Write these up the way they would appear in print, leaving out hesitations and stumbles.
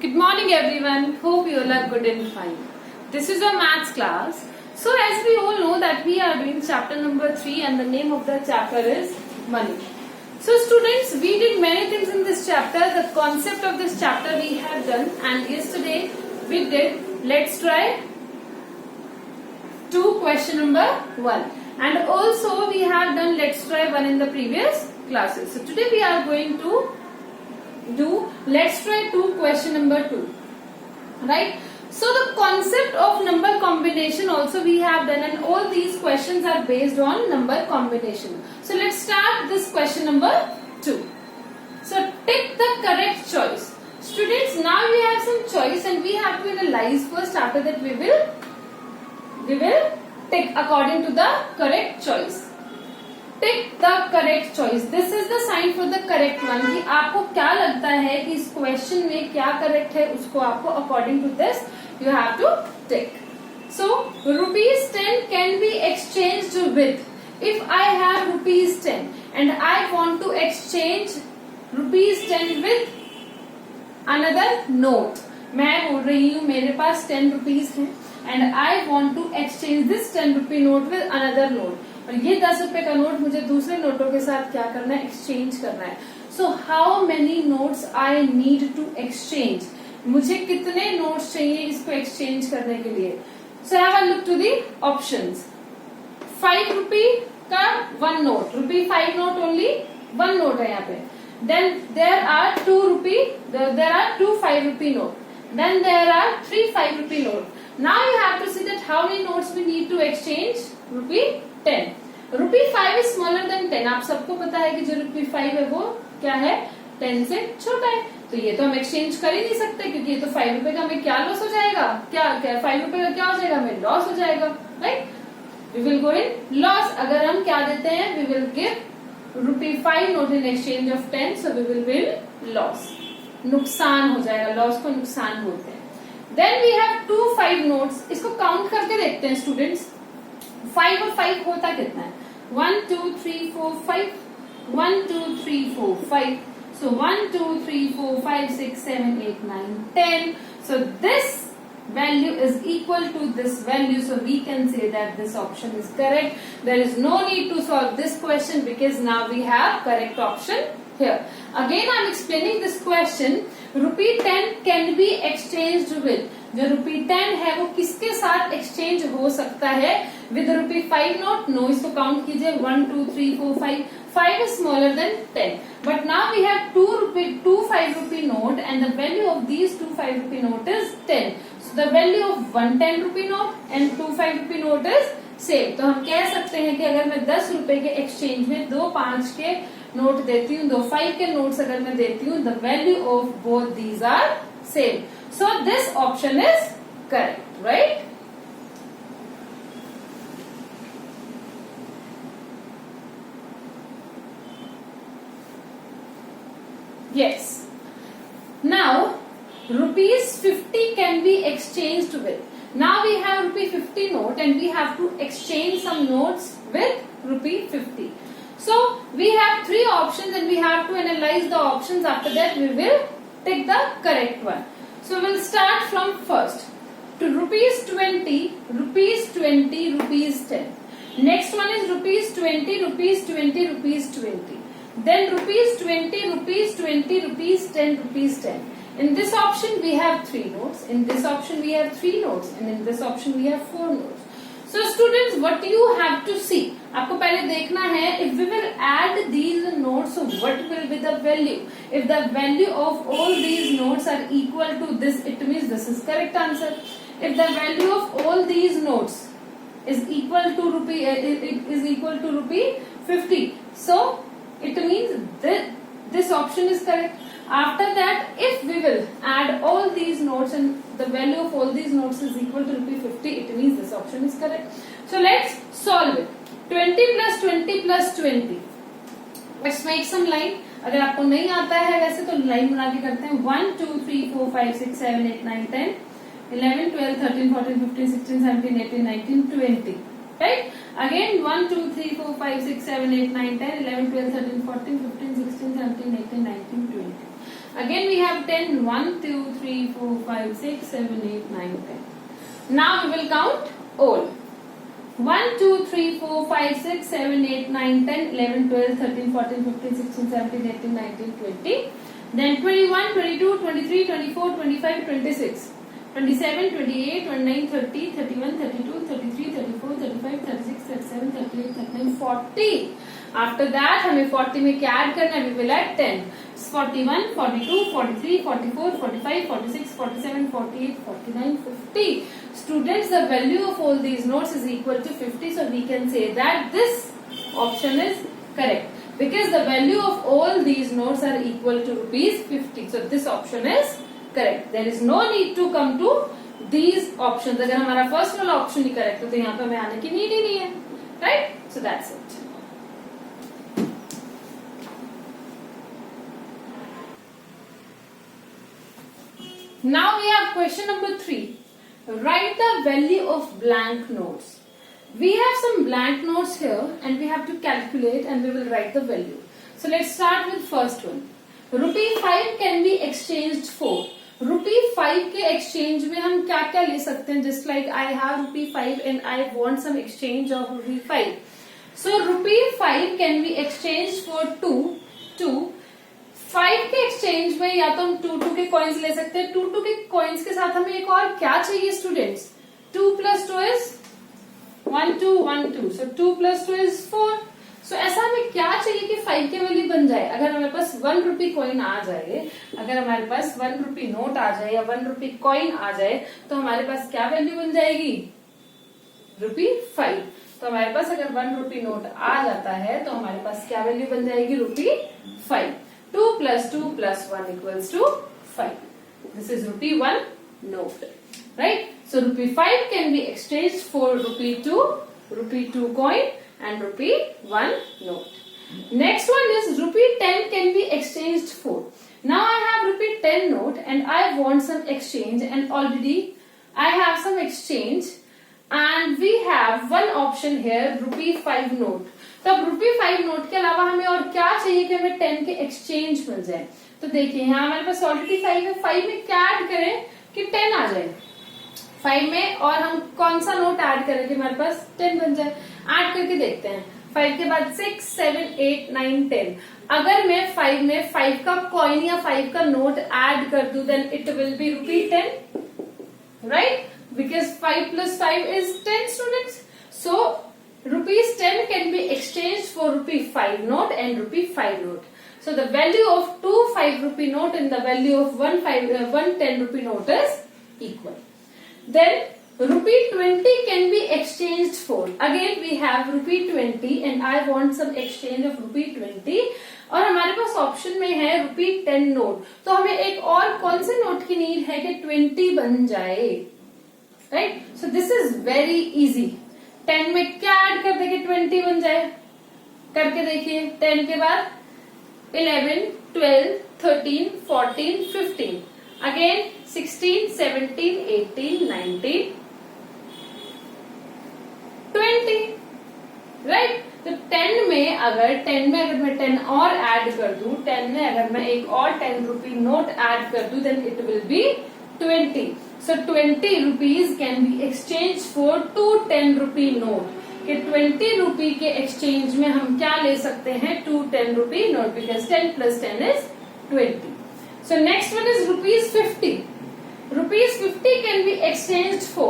Good morning everyone. Hope you all are good and fine. This is our maths class. So as we all know that we are doing chapter number 3 and the name of the chapter is money. So students, we did many things in this chapter. The concept of this chapter we have done, and yesterday we did let's try 2 question number 1, and also we have done let's try 1 in the previous classes. So today we are going to do let's try 2 question number 2, right? So the concept of number combination also we have done, and all these questions are based on number combination. So let's start this question number 2. So take the correct choice. Students, now we have some choice and we have to analyze first. After that we will take according to the correct choice. Take the correct choice. This is the sign for the correct one. कि आपको क्या लगता है कि इस question में क्या correct है, उसको आपको according to this you have to take. So ₹10 can be exchanged with. If I have ₹10 and I want to exchange ₹10 with another note. मैं बोल रही हूँ मेरे पास 10 rupees है and I want to exchange this 10 rupee note with another note. और ये 10 रुपए का नोट मुझे दूसरे नोटों के साथ क्या करना है, एक्सचेंज करना है. So how many notes I need to exchange. मुझे कितने नोट्स चाहिए इसको एक्सचेंज करने के लिए. So have a look to the options. 5 rupee का 1 नोट, ₹5 नोट ओनली 1 नोट है यहाँ पे. Then there are 2 rupee, there are 2 5 rupee note. Then there are 3 5 rupee note. Now you have to see that how many notes we need to exchange. ₹10. ₹5 is smaller than 10. आप सबको पता है कि जो ₹5 है वो क्या है, 10 से छोटा है. तो ये तो हम एक्सचेंज कर ही नहीं सकते क्योंकि ये तो ₹5 का हमें क्या लॉस हो जाएगा, क्या ₹5 का क्या हो जाएगा, हमें लॉस हो जाएगा, right. We will go in loss. अगर हम क्या देते हैं, we will give ₹5 note in exchange of 10, so we will will loss. नुकसान हो जाएगा, लॉस को नुकसान बोलते हैं. Then we have 2 5 notes. इसको काउंट करके देखते हैं स्टूडेंट्स. 5 और 5 होता कितना है, 1 2 3 4 5, 1 2 3 4 5. So 1 2 3 4 5 6 7 8 9 10. So this value is equal to this value. So we can say that this option is correct. There is no need to solve this question because now we have correct option here. Again I am explaining this question. ₹10 can be exchanged with. जो ₹10 है वो किसके साथ exchange हो सकता है, with ₹5 note. No, इसको count कीजिए. 1 2 3 4 5. 5 is smaller than 10. But now we have 2 5 rupee note and the value of these 2 5 rupee note is 10. So the value of 1 10 rupee note and 2 5 rupee note is same. तो हम कह सकते हैं कि अगर मैं 10 रुपए के एक्सचेंज में 2 5 के नोट देती हूँ, 2 5 के नोट्स अगर मैं देती हूँ, the value of both these are same. So this option is correct, right? Yes. Now ₹50 can be exchanged with. Now we have ₹50 note and we have to exchange some notes with ₹50. So we have 3 options and we have to analyze the options. After that we will take the correct one. So we'll start from first. To ₹20, ₹10. Next one is ₹20, ₹20. Then ₹20, ₹10. In this option we have 3 notes. In this option we have 3 notes. And in this option we have 4 notes. So students, what you have to see, आपको पहले देखना है, if we will add these notes, so what will be the value? If the value of all these notes are equal to this, it means this is correct answer. If the value of all these notes is equal to ₹50, so it means this option is correct. After that, if we will add all these notes and the value of all these notes is equal to ₹50, it means this option is correct. So let's solve it. 20 plus 20 plus 20. Let's make some line. अगर आपको नहीं आता है वैसे तो line बना के करते हैं. 1 2 3 4 5 6 7 8 9 10 11 12 13 14 15 16 17 18 19 20. Right? Again 1 2 3 4 5 6 7 8 9 10 11 12 13 14 15 16 17 18 19 20. Again we have 10. 1, 2, 3, 4, 5, 6, 7, 8, 9, 10. Now we will count all. 1, 2, 3, 4, 5, 6, 7, 8, 9, 10, 11, 12, 13, 14, 15, 16, 17, 18, 19, 20. Then 21, 22, 23, 24, 25, 26. 27, 28, 29, 30, 31, 32, 33, 34, 35, 36, 37, 38, 39, 40. After that हमें 40 में क्या ऐड करना है? We will add 10. 41, 42, 43, 44, 45, 46, 47, 48, 49, 50. Students, the value of all these notes is equal to 50. So we can say that this option is correct. Because the value of all these notes are equal to rupees 50. So this option is correct. There is no need to come to these options. अगर हमारा first वाला option ही correct है तो यहाँ पे हमें आने की need ही नहीं है. Right? So that's it. Now we have question number 3. Write the value of blank notes. We have some blank notes here and we have to calculate and we will write the value. So let's start with first one. Rupee 5 can be exchanged for. Rupee 5 के exchange में हम क्या क्या ले सकते हैं? Just like I have rupee 5 and I want some exchange of rupee 5. So rupee 5 can be exchanged for 2. 5 के exchange में या तो हम 2 के कॉइन्स ले सकते हैं. 2 के कॉइन्स के साथ हमें एक और क्या चाहिए students? 2 plus 2 is 1 2 1 2. So 2 plus 2 is 4. So ऐसा हमें क्या चाहिए कि 5 के वैल्यू बन जाए? अगर हमारे पास 1 रुपी कॉइन आ जाए, अगर हमारे पास 1 रुपी नोट आ जाए या 1 रुपी कॉइन आ जाए तो हमारे पास क्या वैल्यू बन जाएगी? रुपी 5. तो हमारे पास अगर 1 रुपी नोट आ जाता है तो हमारे पास क्या वैल्यू बन जाएगी? रुपी 5. 2 plus 2 plus 1 equals to 5. This is rupee 1 note. Right? So rupee 5 can be exchanged for rupee 2 coin and rupee 1 note. Next one is rupee 10 can be exchanged for. Now I have rupee 10 note and I want some exchange and already I have some exchange and we have one option here rupee 5 note. तब रुपी 5 note के अलावा हमें और क्या चाहिए कि हमें 10 के एक्सचेंज मिल जाए? तो देखिए यहाँ हमारे पास ऑलरेडी 5 है. 5 में क्या ऐड करें कि 10 आ जाए 5 में, और हम कौन सा नोट ऐड करें कि हमारे पास 10 बन जाए? ऐड करके देखते हैं. 5 के बाद 6 7 8 9 10. अगर मैं 5 में 5 का कॉइन या 5 का नोट ऐड कर दूं then it will be rupee 10. Right? Because 5 plus 5 is 10 students. So rupees 10 can be exchanged for rupee 5 note and rupee 5 note. So the value of 2 5 rupee note and the value of 1 10 rupee note is equal. Then rupee 20 can be exchanged for. Again we have rupee 20 and I want some exchange of rupee 20 और हमारे पास option में है rupee 10 note. तो हमें एक और कौन से नोट की नीड है कि 20 बन जाए? Right? So this is very easy. 10 में क्या ऐड कर देंगे 20 बन जाए? करके देखिए. 10 के बाद 11 12 13 14 15 अगेन 16 17 18 19 20. राइट? तो 10 में अगर मैं 10 और ऐड कर दूं, 10 में अगर मैं एक और 10 रुपी नोट ऐड कर दूं then it will be 20. So 20 rupees can be exchanged for 2 10 rupee note. कि 20 रुपी के एक्सचेंज में हम क्या ले सकते हैं? 2 10 rupee note because 10 plus 10 is 20. So next one is rupees 50. Rupees 50 can be exchanged for.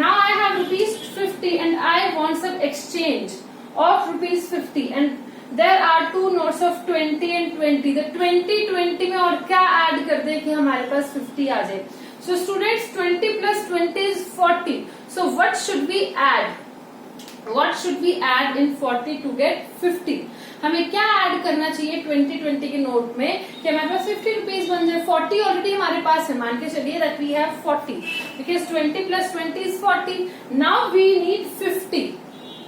Now I have rupees 50 and I want some exchange of rupees 50 and there are two notes of 20 and 20. The 20 में और क्या add कर दे कि हमारे पास 50 आ जाए? So students 20 plus 20 is 40. So what should we add? What should we add in 40 to get 50? हमें क्या add करना चाहिए 20 के नोट में कि हमारे पास 50 रुपीज बन जाए? 40 ऑलरेडी हमारे पास है. मान के चलिए that we have 40 because 20 plus 20 is 40. Now we need 50.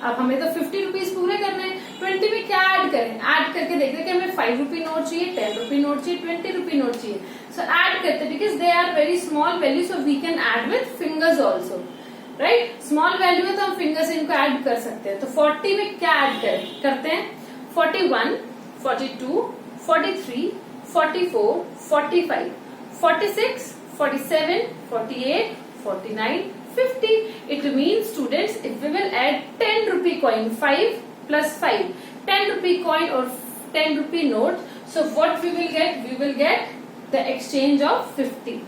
अब हमें तो 50 रुपीज पूरे करने हैं. 20 में क्या ऐड करें? ऐड करके देखते हैं कि हमें 5 रुपी नोट चाहिए, 10 रुपी नोट चाहिए, 20 रुपी नोट चाहिए. सो ऐड करते हैं because they are very small value so we can add with fingers also. Right? Small value है तो हम फिंगर से इनको ऐड कर सकते हैं. तो 40 में क्या ऐड करते हैं? 41 42 43 44, 45, 46, 47, 48, 49, 50. It means students, if we will add 10 rupee coin, 5 plus 5, 10 rupee coin or 10 rupee note, so what we will get? We will get the exchange of 50.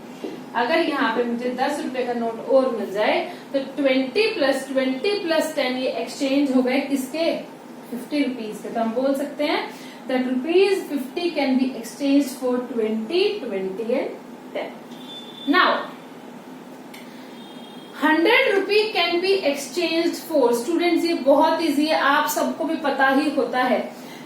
अगर यहाँ पे मुझे 10 रुपए का नोट और मिल जाए तो 20 plus 10 ये एक्सचेंज हो गए किसके? 50 रुपीज के। तो हम बोल सकते हैं that rupees 50 can be exchanged for 20, 20 and 10. Now 100 rupee can be exchanged for, students ये बहुत इजी है, आप सबको भी पता ही होता है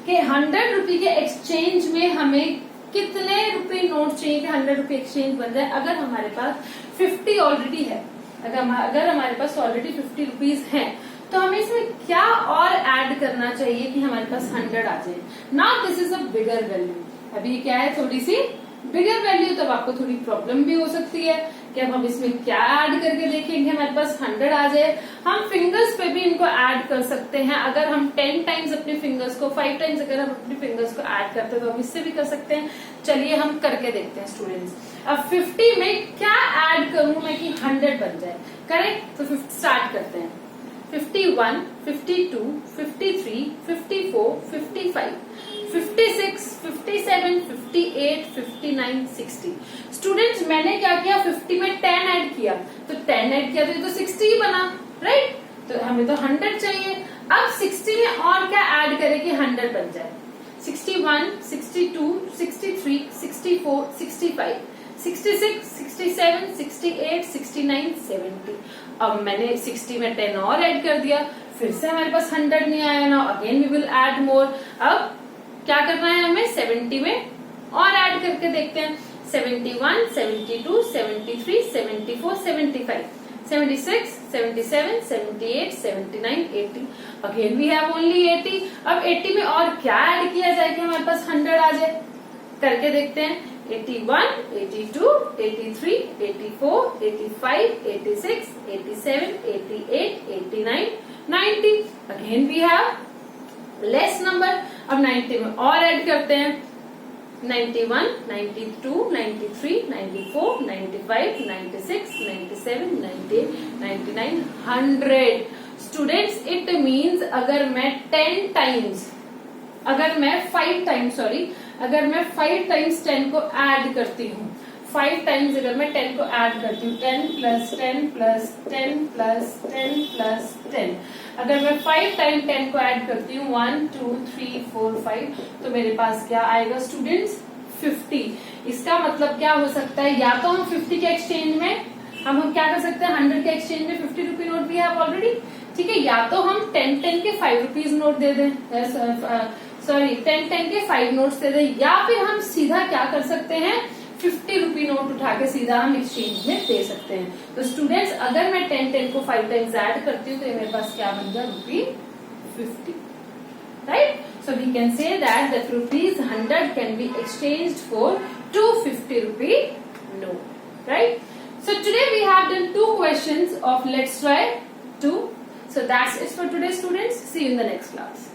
कि 100 रुपए के एक्सचेंज में हमें कितने रुपए नोट चाहिए कि 100 रुपए एक्सचेंज बन जाए। अगर हमारे पास 50 ऑलरेडी है, अगर हमारे पास ऑलरेडी 50 रुपीज है, तो हमें इसमें क्या और ऐड करना चाहिए कि हमारे पास 100 आ जाए। Now this is a bigger value. अभी क्या है, थोड़ी सी बिगर वैल्यू, तब आपको थोड़ी प्रॉब्लम भी हो सकती है कि अब हम इसमें क्या ऐड करके देखेंगे हमारे पास 100 आ जाए। हम फिंगर्स पे भी इनको ऐड कर सकते हैं। अगर हम 10 टाइम्स अपने फिंगर्स को, 5 टाइम्स अगर हम अपने फिंगर्स को ऐड करते हैं तो हम इससे भी कर सकते हैं। चलिए हम करके देखते हैं स्टूडेंट्स। अब 50 में क्या ऐड करूं मैं कि 100 बन जाए, करेक्ट? तो स्टार्ट करते हैं। 51, 52, 53, 54, 55, 56, 57, 58, 59, 60। स्टूडेंट्स मैंने क्या किया, 50 में 10 ऐड किया, तो 10 ऐड किया तो ये तो 60 ही बना, राइट? तो हमें तो 100 चाहिए। अब 60 में और क्या ऐड करें कि 100 बन जाए? 61, 62, 63, 64, 65, 66, 67, 68, 69, 70। अब मैंने 60 में 10 और ऐड कर दिया, फिर से हमारे पास 100 नहीं आया ना, again we will add more. अब क्या करना है हमें? 70 में और ऐड करके देखते हैं। 71, 72, 73, 74, 75, 76, 77, 78, 79, 80। Again we have only 80। अब 80 में और क्या ऐड किया जाए कि हमारे पास 100 आ जाए? करके देखते हैं। 81, 82, 83, 84, 85, 86, 87, 88, 89, 90। Again we have less number. अब 90 में और ऐड करते हैं। 91, 92, 93, 94, 95, 96, 97, 98, 99, 100। स्टूडेंट्स इट मीन्स अगर मैं 5 टाइम्स अगर मैं 5 टाइम्स 10 को ऐड करती हूँ, 5 टाइम्स अगर मैं 10 को ऐड करती हूँ, 10 प्लस 10 प्लस 10 प्लस 10 प्लस 10, अगर मैं 5 टाइम 10 को ऐड करती हूँ 1 2 3 4 5, तो मेरे पास क्या आएगा स्टूडेंट्स? 50। इसका मतलब क्या हो सकता है? या तो हम 50 के एक्सचेंज में हम क्या कर सकते हैं, 100 के एक्सचेंज में 50 रुपी नोट भी है ऑलरेडी, ठीक है? या तो हम 10 के 5 रुपीज नोट दे दें, 10 के 5 नोट्स दे दें, या फिर हम सीधा क्या कर सकते हैं, 50 रुपी नोट उठा के सीधा हम एक्सचेंज में दे सकते हैं। तो स्टूडेंट्स अगर मैं 10 को 5 टाइम्स ऐड करती हूँ तो मेरे पास क्या बन गया? ₹50, right? So we can say that the ₹100 can be exchanged for 250 rupee note, right? So today we have done 2 questions of Let's Try 2. So that's it for today, students. See you in the next class.